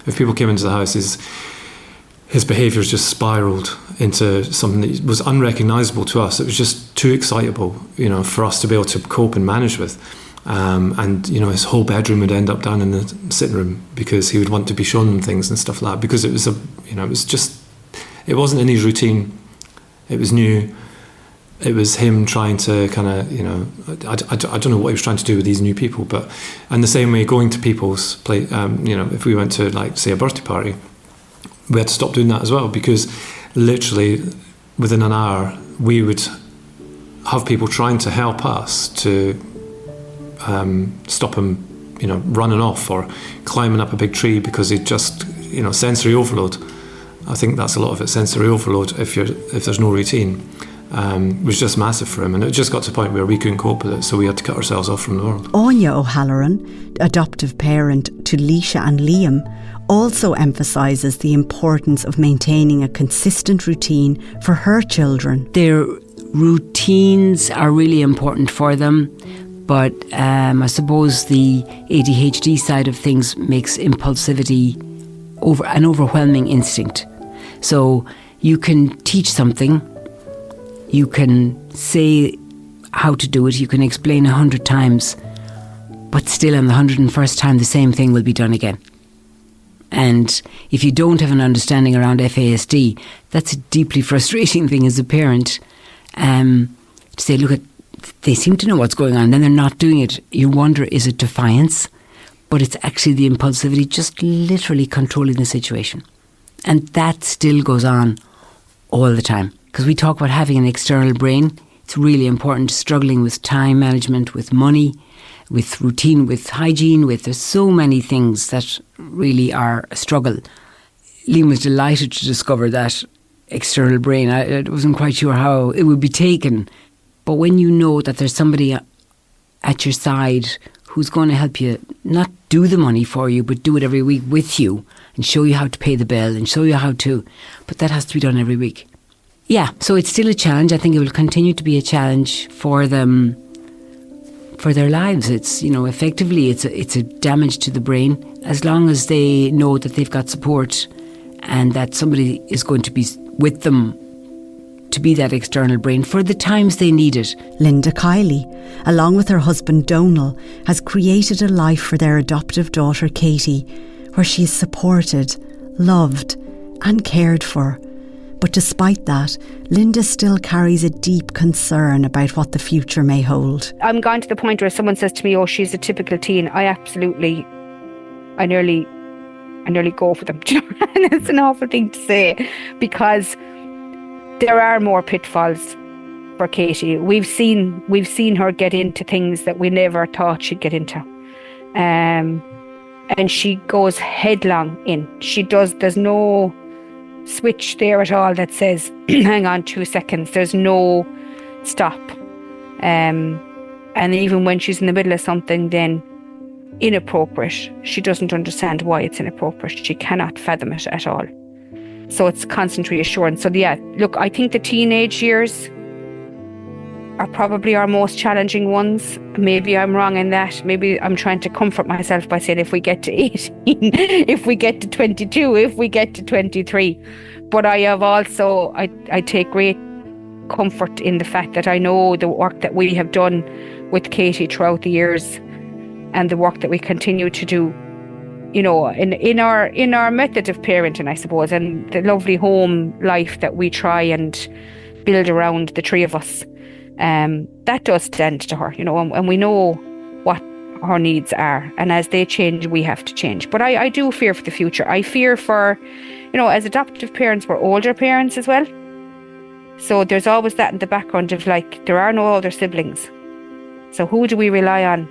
S4: If people came into the house, his behaviours just spiralled into something that was unrecognisable to us. It was just too excitable, for us to be able to cope and manage with. And his whole bedroom would end up down in the sitting room because he would want to be shown them things and stuff like that, because it was it wasn't in his routine, it was new. It was him trying to kind of, I don't know what he was trying to do with these new people, and the same way going to people's place, if we went to, like, say, a birthday party, we had to stop doing that as well, because literally within an hour we would have people trying to help us to stop him, running off or climbing up a big tree because he'd just, sensory overload. I think that's a lot of it, sensory overload, if there's no routine. Was just massive for him, and it just got to the point where we couldn't cope with it, so we had to cut ourselves off from the world.
S2: Anya O'Halloran, adoptive parent to Leisha and Liam, also emphasises the importance of maintaining a consistent routine for her children.
S5: Their routines are really important for them, but I suppose the ADHD side of things makes impulsivity an overwhelming instinct. So you can teach something, you can say how to do it, you can explain 100 times, but still on the 101st time the same thing will be done again. And if you don't have an understanding around FASD, that's a deeply frustrating thing as a parent, to say, look, they seem to know what's going on, then they're not doing it. You wonder, is it defiance? But it's actually the impulsivity just literally controlling the situation. And that still goes on all the time. Because we talk about having an external brain, it's really important, struggling with time management, with money, with routine, with hygiene, there's so many things that really are a struggle. Liam was delighted to discover that external brain. I wasn't quite sure how it would be taken. But when you know that there's somebody at your side who's going to help you not do the money for you, but do it every week with you and show you how to pay the bill and show you how to, but that has to be done every week. Yeah, so it's still a challenge. I think it will continue to be a challenge for them, for their lives. It's, effectively it's a damage to the brain. As long as they know that they've got support and that somebody is going to be with them to be that external brain for the times they need it.
S2: Linda Kiley, along with her husband Donal, has created a life for their adoptive daughter Katie, where she is supported, loved and cared for. But despite that, Linda still carries a deep concern about what the future may hold.
S11: I'm gone to the point where someone says to me, oh, she's a typical teen. I nearly go for them. And it's an awful thing to say, because there are more pitfalls for Katie. We've seen her get into things that we never thought she'd get into. And she goes headlong in. There's no switch there at all that says, hang on 2 seconds. There's no stop. And even when she's in the middle of something then inappropriate, she doesn't understand why it's inappropriate. She cannot fathom it at all. So it's constant reassurance. So yeah, look, I think the teenage years are probably our most challenging ones. Maybe I'm wrong in that. Maybe I'm trying to comfort myself by saying if we get to 18, if we get to 22, if we get to 23. But I have also, I take great comfort in the fact that I know the work that we have done with Katie throughout the years and the work that we continue to do, in our method of parenting, I suppose, and the lovely home life that we try and build around the three of us. That does stand to her, and we know what her needs are. And as they change, we have to change. But I do fear for the future. I fear for, as adoptive parents, we're older parents as well. So there's always that in the background of there are no other siblings. So who do we rely on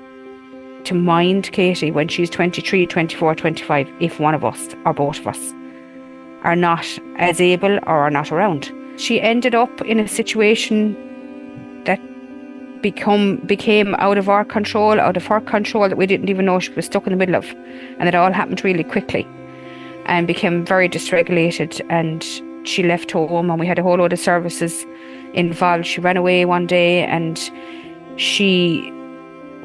S11: to mind Katie when she's 23, 24, 25, if one of us or both of us are not as able or are not around? She ended up in a situation that became out of our control, out of her control, that we didn't even know she was stuck in the middle of. And it all happened really quickly and became very dysregulated. And she left home and we had a whole load of services involved. She ran away one day and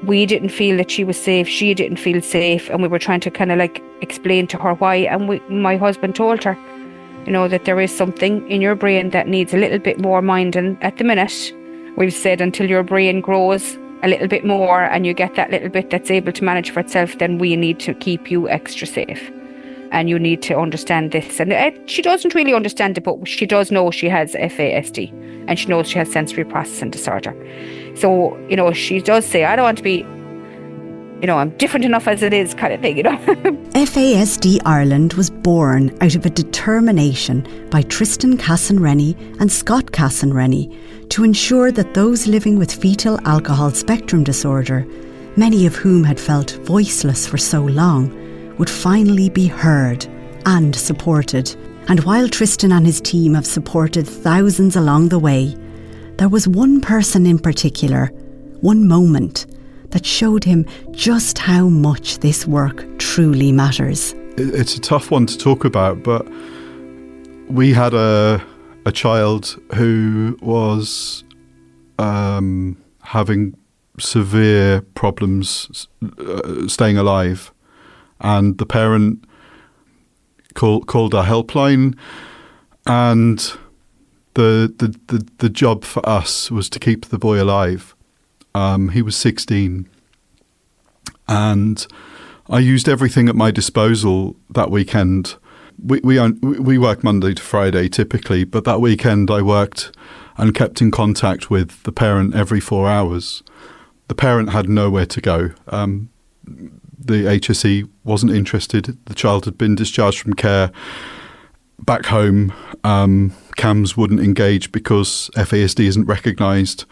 S11: we didn't feel that she was safe. She didn't feel safe. And we were trying to kind of explain to her why. And my husband told her, that there is something in your brain that needs a little bit more mind. And at the minute, we've said until your brain grows a little bit more and you get that little bit that's able to manage for itself, then we need to keep you extra safe. And you need to understand this. And she doesn't really understand it, but she does know she has FASD and she knows she has sensory processing disorder. So, she does say, I don't want to be, I'm different enough as it is kind of thing,
S2: FASD Ireland was born out of a determination by Tristan Casson-Rennie and Scott Casson-Rennie to ensure that those living with fetal alcohol spectrum disorder, many of whom had felt voiceless for so long, would finally be heard and supported. And while Tristan and his team have supported thousands along the way, there was one person in particular, one moment, that showed him just how much this work truly matters.
S12: It's a tough one to talk about, but we had a child who was having severe problems staying alive, and the parent called our helpline, and the job for us was to keep the boy alive. He was 16, and I used everything at my disposal that weekend. We work Monday to Friday typically, but that weekend I worked and kept in contact with the parent every 4 hours. The parent had nowhere to go. The HSE wasn't interested. The child had been discharged from care back home. CAMHS wouldn't engage because FASD isn't recognised.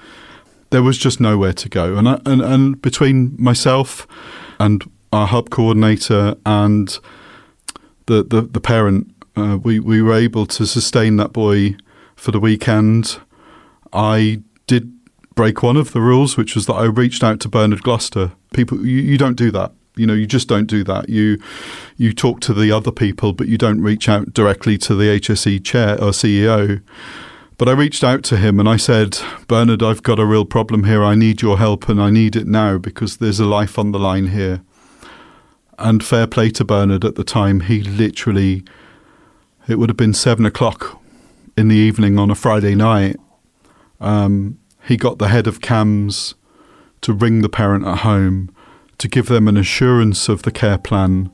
S12: There was just nowhere to go. And between myself and our hub coordinator and the parent, we were able to sustain that boy for the weekend. I did break one of the rules, which was that I reached out to Bernard Gloucester. People, you don't do that. You just don't do that. You talk to the other people, but you don't reach out directly to the HSE chair or CEO. But I reached out to him and I said, Bernard, I've got a real problem here. I need your help and I need it now because there's a life on the line here. And fair play to Bernard at the time. He literally, it would have been 7:00 in the evening on a Friday night. He got the head of CAMHS to ring the parent at home, to give them an assurance of the care plan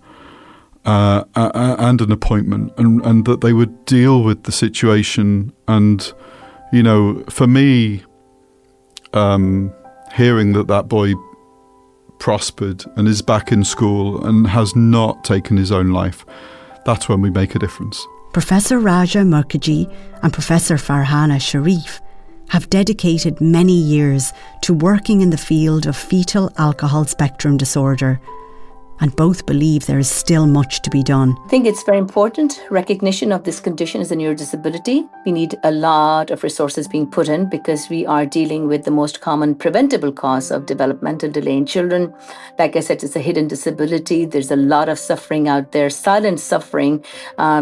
S12: and an appointment, and that they would deal with the situation. And, for me, hearing that boy prospered and is back in school and has not taken his own life, that's when we make a difference.
S2: Professor Raja Mukherjee and Professor Farhana Sharif have dedicated many years to working in the field of fetal alcohol spectrum disorder, and both believe there is still much to be done.
S3: I think it's very important, recognition of this condition as a neurodisability. We need a lot of resources being put in because we are dealing with the most common preventable cause of developmental delay in children. Like I said, it's a hidden disability. There's a lot of suffering out there, silent suffering,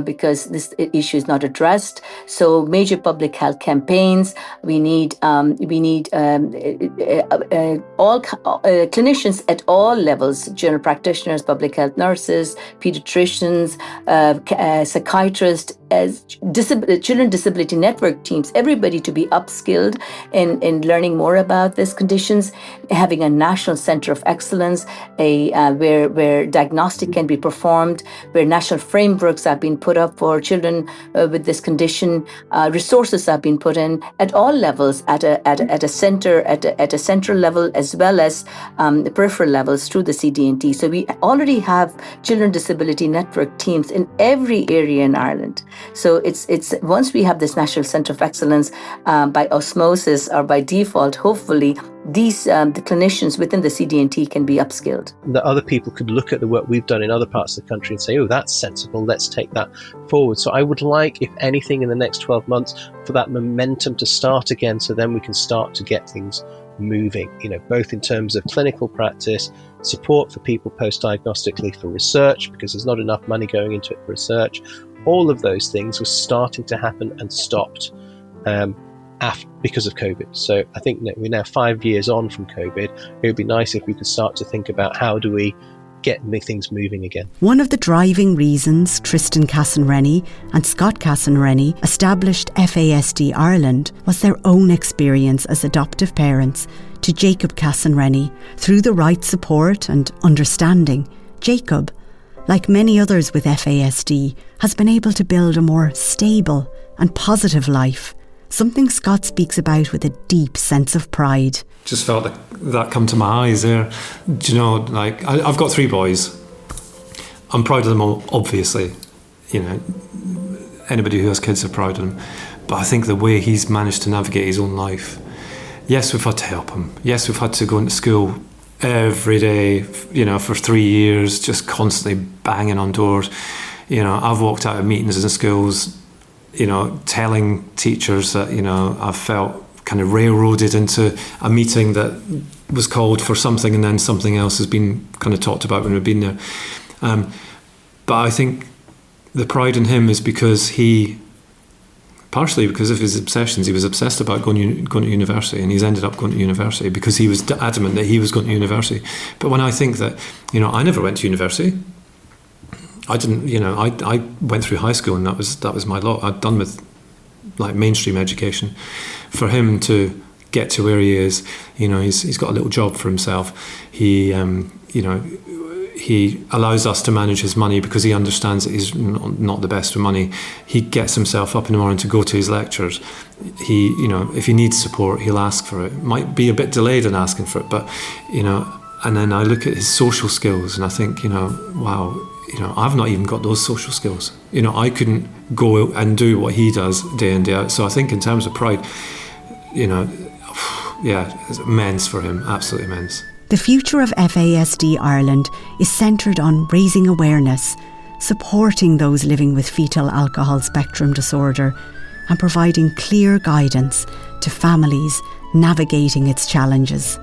S3: because this issue is not addressed. So major public health campaigns. We need all clinicians at all levels, general practitioners, public health nurses, pediatricians, psychiatrists, children disability network teams, everybody to be upskilled in learning more about these conditions, having a national center of excellence, where diagnostic can be performed, where national frameworks have been put up for children with this condition, resources have been put in at all levels, at a central level as well as the peripheral levels through the CD&T. So we already have children disability network teams in every area in Ireland. So it's once we have this National Centre of Excellence, by osmosis or by default, hopefully the clinicians within the CD&T can be upskilled.
S9: That other people could look at the work we've done in other parts of the country and say, oh, that's sensible, let's take that forward. So I would like, if anything, in the next 12 months, for that momentum to start again, so then we can start to get things moving, both in terms of clinical practice, support for people post-diagnostically for research, because there's not enough money going into it for research. All of those things were starting to happen and stopped because of COVID. So I think that we're now 5 years on from COVID. It would be nice if we could start to think about how do we get things moving again.
S2: One of the driving reasons Tristan Casson-Rennie and Scott Casson-Rennie established FASD Ireland was their own experience as adoptive parents to Jacob Casson-Rennie, through the right support and understanding, Jacob, like many others with FASD, has been able to build a more stable and positive life, something Scott speaks about with a deep sense of pride.
S4: Just felt that come to my eyes there. Do you know, like, I've got 3 boys. I'm proud of them all, obviously. You know, anybody who has kids are proud of them. But I think the way he's managed to navigate his own life, yes, we've had to help him. Yes, we've had to go into school every day, you know, for 3 years, just constantly banging on doors. You know, I've walked out of meetings in schools, you know, telling teachers that, you know, I've felt kind of railroaded into a meeting that was called for something and then something else has been kind of talked about when we've been there. But I think the pride in him is because partially because of his obsessions, he was obsessed about going to university, and he's ended up going to university because he was adamant that he was going to university. But when I think that, you know, I never went to university. I didn't, you know, I went through high school and that was my lot. I'd done with like mainstream education. For him to get to where he is, you know, he's got a little job for himself. He, you know, he allows us to manage his money because he understands that he's not the best with money. He gets himself up in the morning to go to his lectures. He, you know, if he needs support, he'll ask for it. Might be a bit delayed in asking for it, but, you know, and then I look at his social skills and I think, you know, wow, you know, I've not even got those social skills. You know, I couldn't go and do what he does day in, day out. So I think in terms of pride, you know, yeah, it's immense for him, absolutely immense.
S2: The future of FASD Ireland is centred on raising awareness, supporting those living with fetal alcohol spectrum disorder, and providing clear guidance to families navigating its challenges.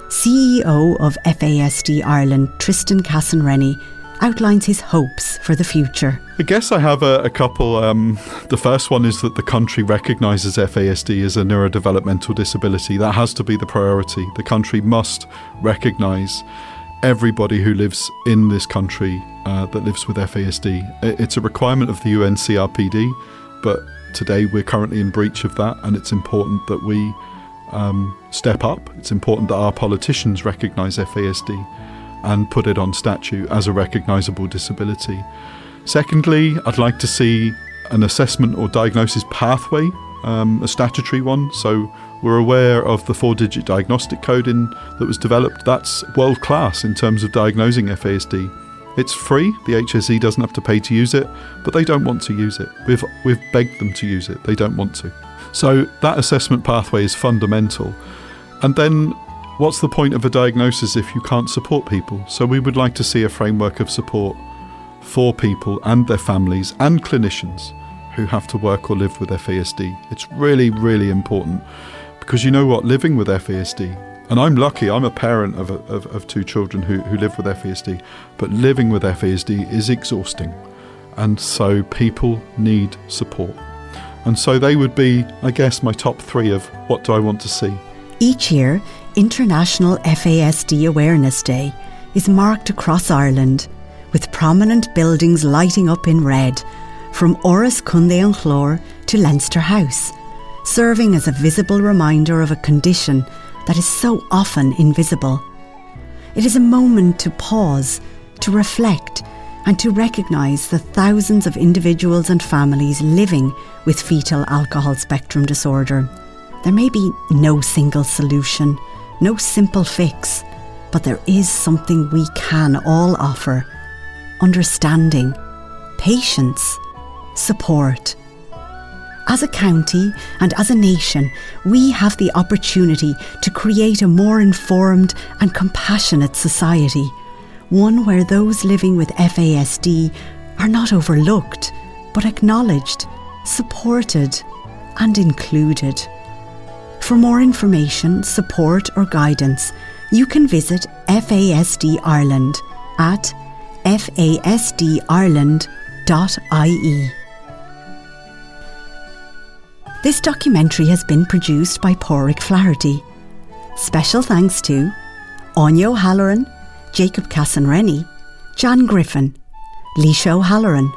S2: CEO of FASD Ireland, Tristan Casson-Rennie, outlines his hopes for the future.
S12: I guess I have a couple. The first one is that the country recognises FASD as a neurodevelopmental disability. That has to be the priority. The country must recognise everybody who lives in this country that lives with FASD. It's a requirement of the UN CRPD, but today we're currently in breach of that, and it's important that we step up. It's important that our politicians recognise FASD and put it on statute as a recognisable disability. Secondly, I'd like to see an assessment or diagnosis pathway, a statutory one. So we're aware of the 4-digit diagnostic code that was developed. That's world class in terms of diagnosing FASD. It's free, the HSE doesn't have to pay to use it, but they don't want to use it. We've begged them to use it, they don't want to. So that assessment pathway is fundamental. And then what's the point of a diagnosis if you can't support people? So we would like to see a framework of support for people and their families and clinicians who have to work or live with FASD. It's really, really important because you know what, living with FASD, and I'm lucky, I'm a parent of 2 children who live with FASD, but living with FASD is exhausting. And so people need support. And so they would be, I guess, my top 3 of what do I want to see.
S2: Each year, International FASD Awareness Day is marked across Ireland, with prominent buildings lighting up in red, from Oras Cunday an Chlár to Leinster House, serving as a visible reminder of a condition that is so often invisible. It is a moment to pause, to reflect, and to recognise the thousands of individuals and families living with fetal alcohol spectrum disorder. There may be no single solution, no simple fix, but there is something we can all offer: understanding, patience, support. As a county and as a nation, we have the opportunity to create a more informed and compassionate society, one where those living with FASD are not overlooked, but acknowledged, supported, and included. For more information, support or guidance, you can visit FASD Ireland at fasdireland.ie. This documentary has been produced by Padraic Flaherty. Special thanks to Anya O'Halloran, Jacob Casson-Rennie, John Griffin, Leisha O'Halloran,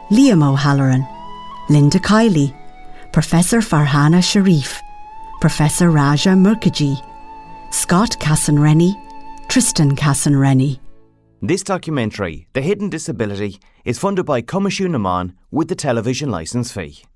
S2: Liam O'Halloran, Linda Kiley, Professor Farhana Sharif, Professor Raja Mukherjee, Scott Casson-Rennie, Tristan Casson-Rennie.
S1: This documentary, The Hidden Disability, is funded by Cumashunaman with the television licence fee.